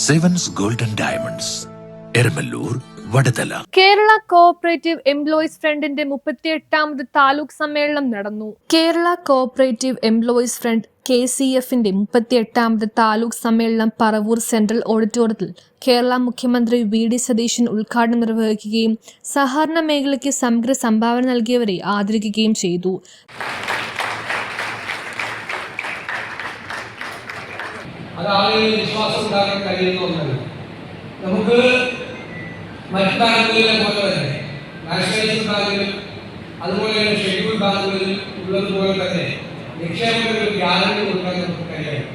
Sevens golden diamonds, Eramalloor, Vadathala. Kerala cooperative employees ഫ്രണ്ടിന്റെ 38ാമത് താലൂക്ക് സമ്മേളനം നടന്നു. കേരള കോഓപ്പറേറ്റീവ് എംപ്ലോയീസ് ഫ്രണ്ട് KCF-ന്റെ 38ാമത് താലൂക്ക് സമ്മേളനം പറവൂർ സെൻട്രൽ ഓഡിറ്റോറിയത്തിൽ കേരള മുഖ്യമന്ത്രി VD സതീശൻ ഉദ്ഘാടനം നിർവഹിക്കുകയും സഹകരണ മേഖലയ്ക്ക് സമഗ്ര സംഭാവന നൽകിയവരെ ആദരിക്കുകയും ചെയ്തു. അത് ആളുകളിൽ വിശ്വാസം ഉണ്ടാക്കാൻ കഴിയുന്ന ഒന്നല്ല. നമുക്ക് മറ്റ് ബാങ്കുകളിലെ പോലെ തന്നെ നാഷണലൈസ്ഡ് ബാങ്കുകളിൽ അതുപോലെ തന്നെ ഷെഡ്യൂൾഡ് ബാങ്കുകളിൽ ഉള്ളതുപോലെ തന്നെ നിക്ഷേപകർക്ക് ഗ്യാരണ്ടി കൊടുക്കാൻ നമുക്ക് കഴിയണം.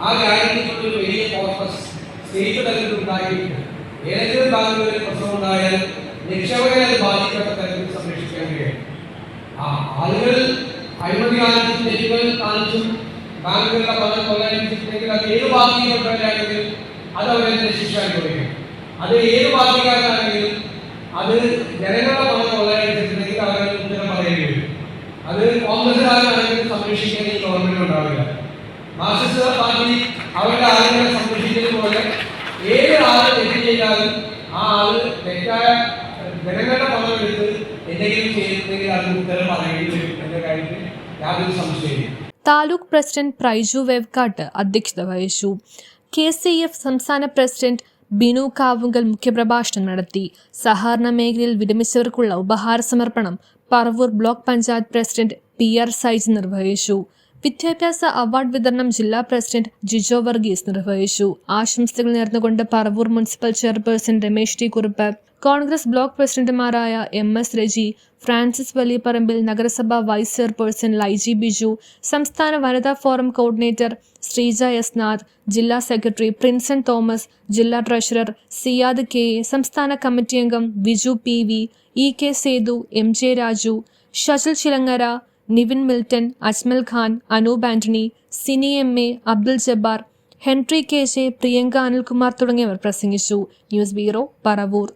ആ ഗ്യാരണ്ടിക്കുള്ള വലിയ കോർപ്പസ് സ്റ്റേറ്റ് തലത്തിൽ ഉണ്ടാക്കിയിട്ട് ഏതെങ്കിലും ബാങ്കുകളിൽ പ്രശ്നമുണ്ടായാൽ നിക്ഷേപകരെ അത് ബാധിക്കാത്ത തരത്തിൽ സംരക്ഷിക്കാൻ കഴിയും. ആളുകൾ അഴിമതി കാണിച്ചും തെറ്റുകൾ കാണിച്ചും ബാങ്കുകളുടെ പണം കൊള്ളയടിച്ചിട്ടുണ്ടെങ്കിൽ അത് ഏത് ബാധ്യതയാണെങ്കിലും അത് അവരെ ശിക്ഷ അനുഭവിക്കും. അത് ഏത് ബാധ്യതയാണെങ്കിലും അത് ജനങ്ങളുടെ പണം കൊള്ളയടിച്ചിട്ടുണ്ടെങ്കിൽ അവരെ ഉത്തരം പറയേണ്ടി വരും. അത് കോൺഗ്രസ്സുകാരാണെങ്കിലും സംരക്ഷിക്കാൻ ഈ ഗവൺമെന്റ് ഉണ്ടാവില്ല. മാർക്സിസ്റ്റ് പാർട്ടി അവരുടെ ആളുകളെ സംരക്ഷിക്കുന്നത് പോലെ ഏത് ആള് തെറ്റ് ചെയ്താലും ആ ആള് തെറ്റായ ജനങ്ങളുടെ പണം എടുത്ത് എന്തെങ്കിലും ചെയ്യുന്നുണ്ടെങ്കിൽ അത് ഉത്തരം പറയേണ്ടി വരും എന്ന കാര്യത്തിൽ യാതൊരു സംശയമില്ല. താലൂക്ക് പ്രസിഡന്റ് പ്രൈജു വേവ്കാട്ട് അധ്യക്ഷത വഹിച്ചു. KCF സംസ്ഥാന പ്രസിഡന്റ് ബിനു കാവുങ്കൽ മുഖ്യപ്രഭാഷണം നടത്തി. സഹകരണ മേഖലയിൽ വിരമിച്ചവർക്കുള്ള ഉപഹാര സമർപ്പണം Paravur block panchayat president PR Saij നിർവഹിച്ചു. വിദ്യാഭ്യാസ അവാർഡ് വിതരണം ജില്ലാ പ്രസിഡന്റ് ജിജോ വർഗീസ് നിർവഹിച്ചു. ആശംസകൾ നേർന്നുകൊണ്ട് Paravur municipal chairperson Ramesh T Kurup, Congress block പ്രസിഡന്റുമാരായ MS രജി, ഫ്രാൻസിസ് വലിയപറമ്പിൽ, നഗരസഭ വൈസ് ചെയർപേഴ്സൺ ലൈജി ബിജു, സംസ്ഥാന വനിതാ forum coordinator Sreeja S. Nath, ജില്ലാ സെക്രട്ടറി പ്രിൻസൺ തോമസ്, ജില്ലാ ട്രഷറർ സിയാദ് KA, സംസ്ഥാന കമ്മിറ്റി അംഗം Viju PV, EK Sethu, MJ Raju, Shajal Chilangara, Nivin Milton, Ajmal Khan, Anoop Antony, Sini MA, Abdul Jabbar, Henry KJ, Priyanka Anilkumar തുടങ്ങിയവർ പ്രസംഗിച്ചു. News bureau, Paravur.